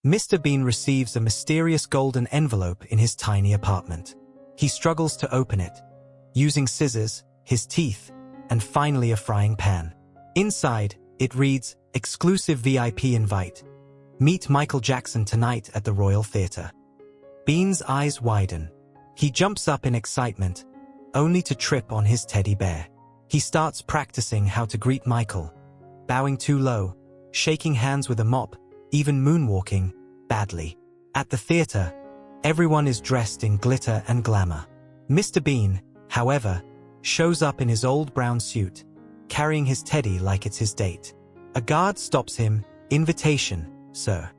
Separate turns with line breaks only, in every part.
Mr. Bean receives a mysterious golden envelope in his tiny apartment. He struggles to open it, using scissors, his teeth, and finally a frying pan. Inside, it reads, "Exclusive VIP invite. Meet Michael Jackson tonight at the Royal Theatre." Bean's eyes widen. He jumps up in excitement, only to trip on his teddy bear. He starts practicing how to greet Michael, bowing too low, shaking hands with a mop, even moonwalking, badly. At the theatre, everyone is dressed in glitter and glamour. Mr. Bean, however, shows up in his old brown suit, carrying his teddy like it's his date. A guard stops him. "Invitation, sir."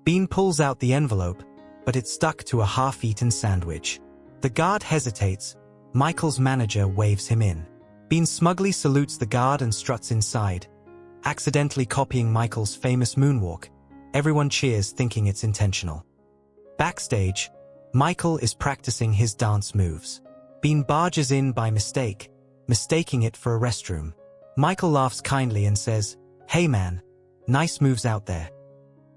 Bean pulls out the envelope, but it's stuck to a half-eaten sandwich. The guard hesitates. Michael's manager waves him in. Bean smugly salutes the guard and struts inside, accidentally copying Michael's famous moonwalk. Everyone cheers, thinking it's intentional. Backstage, Michael is practicing his dance moves. Bean barges in by mistake, mistaking it for a restroom. Michael laughs kindly and says, "Hey man, nice moves out there."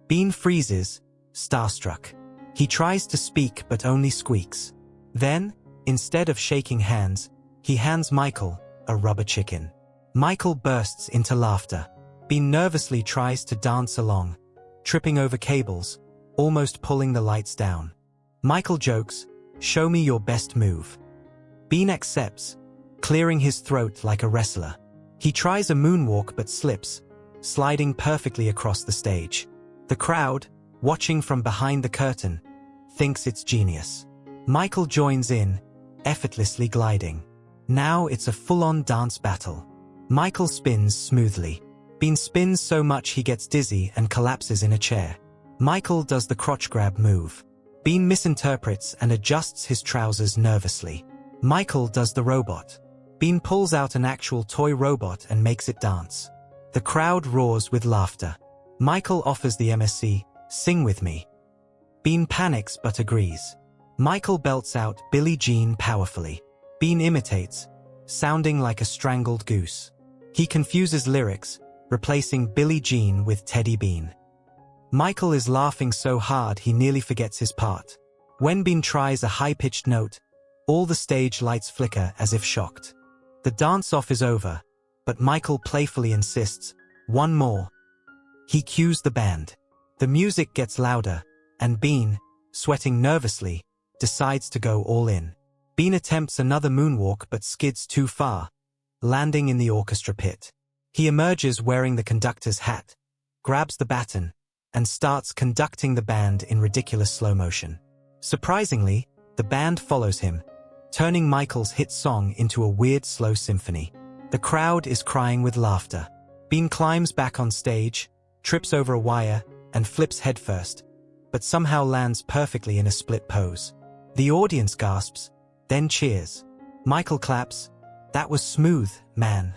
Bean freezes, starstruck. He tries to speak but only squeaks. Then, instead of shaking hands, he hands Michael a rubber chicken. Michael bursts into laughter. Bean nervously tries to dance along, tripping over cables, almost pulling the lights down. Michael jokes, "Show me your best move." Bean accepts, clearing his throat like a wrestler. He tries a moonwalk but slips, sliding perfectly across the stage. The crowd, watching from behind the curtain, thinks it's genius. Michael joins in, effortlessly gliding. Now it's a full-on dance battle. Michael spins smoothly. Bean spins so much he gets dizzy and collapses in a chair. Michael does the crotch grab move. Bean misinterprets and adjusts his trousers nervously. Michael does the robot. Bean pulls out an actual toy robot and makes it dance. The crowd roars with laughter. Michael offers the MSC, "Sing with me." Bean panics but agrees. Michael belts out Billie Jean powerfully. Bean imitates, sounding like a strangled goose. He confuses lyrics, replacing Billie Jean with Teddy Bean. Michael is laughing so hard he nearly forgets his part. When Bean tries a high-pitched note, all the stage lights flicker as if shocked. The dance-off is over, but Michael playfully insists, "One more." He cues the band. The music gets louder, and Bean, sweating nervously, decides to go all in. Bean attempts another moonwalk but skids too far, landing in the orchestra pit. He emerges wearing the conductor's hat, grabs the baton, and starts conducting the band in ridiculous slow motion. Surprisingly, the band follows him, turning Michael's hit song into a weird slow symphony. The crowd is crying with laughter. Bean climbs back on stage, trips over a wire, and flips headfirst, but somehow lands perfectly in a split pose. The audience gasps, then cheers. Michael claps, "That was smooth, man."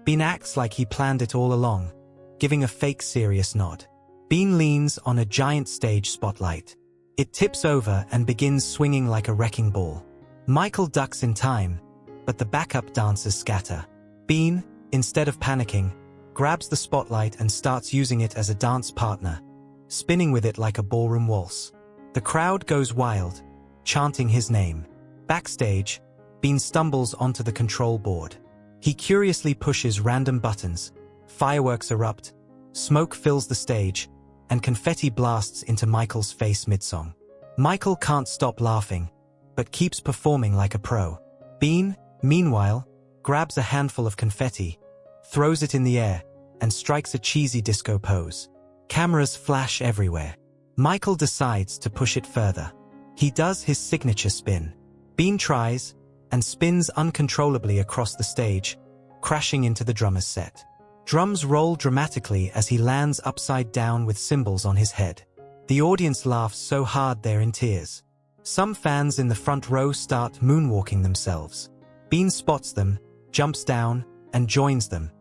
Bean acts like he planned it all along, giving a fake serious nod. Bean leans on a giant stage spotlight. It tips over and begins swinging like a wrecking ball. Michael ducks in time, but the backup dancers scatter. Bean, instead of panicking, grabs the spotlight and starts using it as a dance partner, spinning with it like a ballroom waltz. The crowd goes wild, chanting his name. Backstage, Bean stumbles onto the control board. He curiously pushes random buttons, fireworks erupt, smoke fills the stage, and confetti blasts into Michael's face mid-song. Michael can't stop laughing, but keeps performing like a pro. Bean, meanwhile, grabs a handful of confetti, throws it in the air, and strikes a cheesy disco pose. Cameras flash everywhere. Michael decides to push it further. He does his signature spin. Bean tries, and spins uncontrollably across the stage, crashing into the drummer's set. Drums roll dramatically as he lands upside down with cymbals on his head. The audience laughs so hard they're in tears. Some fans in the front row start moonwalking themselves. Bean spots them, jumps down, and joins them,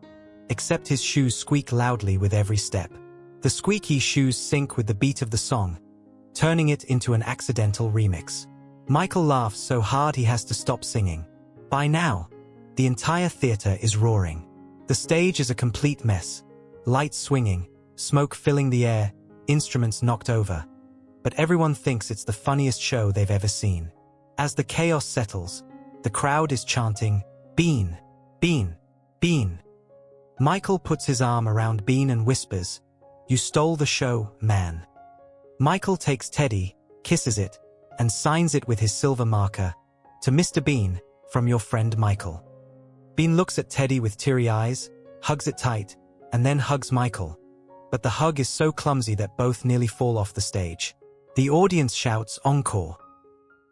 except his shoes squeak loudly with every step. The squeaky shoes sync with the beat of the song, turning it into an accidental remix. Michael laughs so hard he has to stop singing. By now, the entire theater is roaring. The stage is a complete mess, lights swinging, smoke filling the air, instruments knocked over. But everyone thinks it's the funniest show they've ever seen. As the chaos settles, the crowd is chanting, "Bean! Bean! Bean!" Michael puts his arm around Bean and whispers, "You stole the show, man." Michael takes Teddy, kisses it, and signs it with his silver marker, "To Mr. Bean, from your friend Michael." Bean looks at Teddy with teary eyes, hugs it tight, and then hugs Michael. But the hug is so clumsy that both nearly fall off the stage. The audience shouts encore.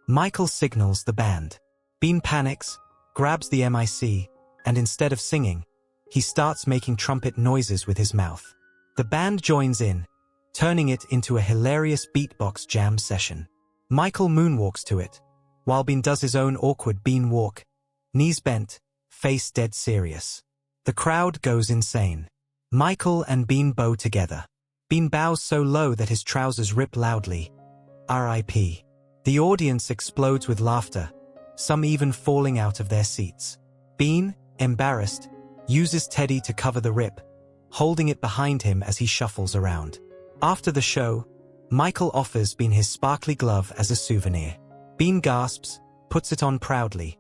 Michael signals the band. Bean panics, grabs the mic, and instead of singing, he starts making trumpet noises with his mouth. The band joins in, turning it into a hilarious beatbox jam session. Michael moonwalks to it, while Bean does his own awkward Bean walk, knees bent, face dead serious. The crowd goes insane. Michael and Bean bow together. Bean bows so low that his trousers rip loudly. R.I.P. The audience explodes with laughter, some even falling out of their seats. Bean, embarrassed, uses Teddy to cover the rip, holding it behind him as he shuffles around. After the show, Michael offers Bean his sparkly glove as a souvenir. Bean gasps, puts it on proudly,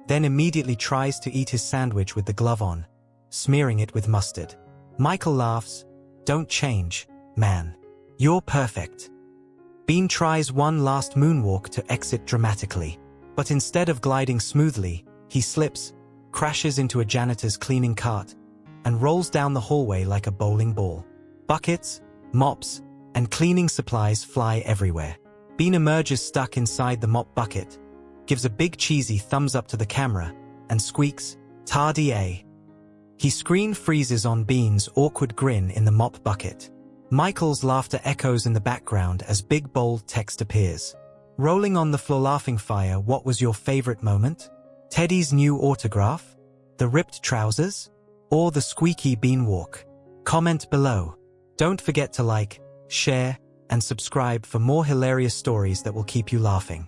then immediately tries to eat his sandwich with the glove on, smearing it with mustard. Michael laughs, "Don't change, man. You're perfect." Bean tries one last moonwalk to exit dramatically, but instead of gliding smoothly, he slips, crashes into a janitor's cleaning cart, and rolls down the hallway like a bowling ball. Buckets, mops, and cleaning supplies fly everywhere. Bean emerges stuck inside the mop bucket, gives a big cheesy thumbs up to the camera, and squeaks, "Tardy-a." His screen freezes on Bean's awkward grin in the mop bucket. Michael's laughter echoes in the background as big bold text appears. Rolling on the floor laughing fire, what was your favorite moment? Teddy's new autograph? The ripped trousers? Or the squeaky Bean walk? Comment below. Don't forget to like, share, and subscribe for more hilarious stories that will keep you laughing.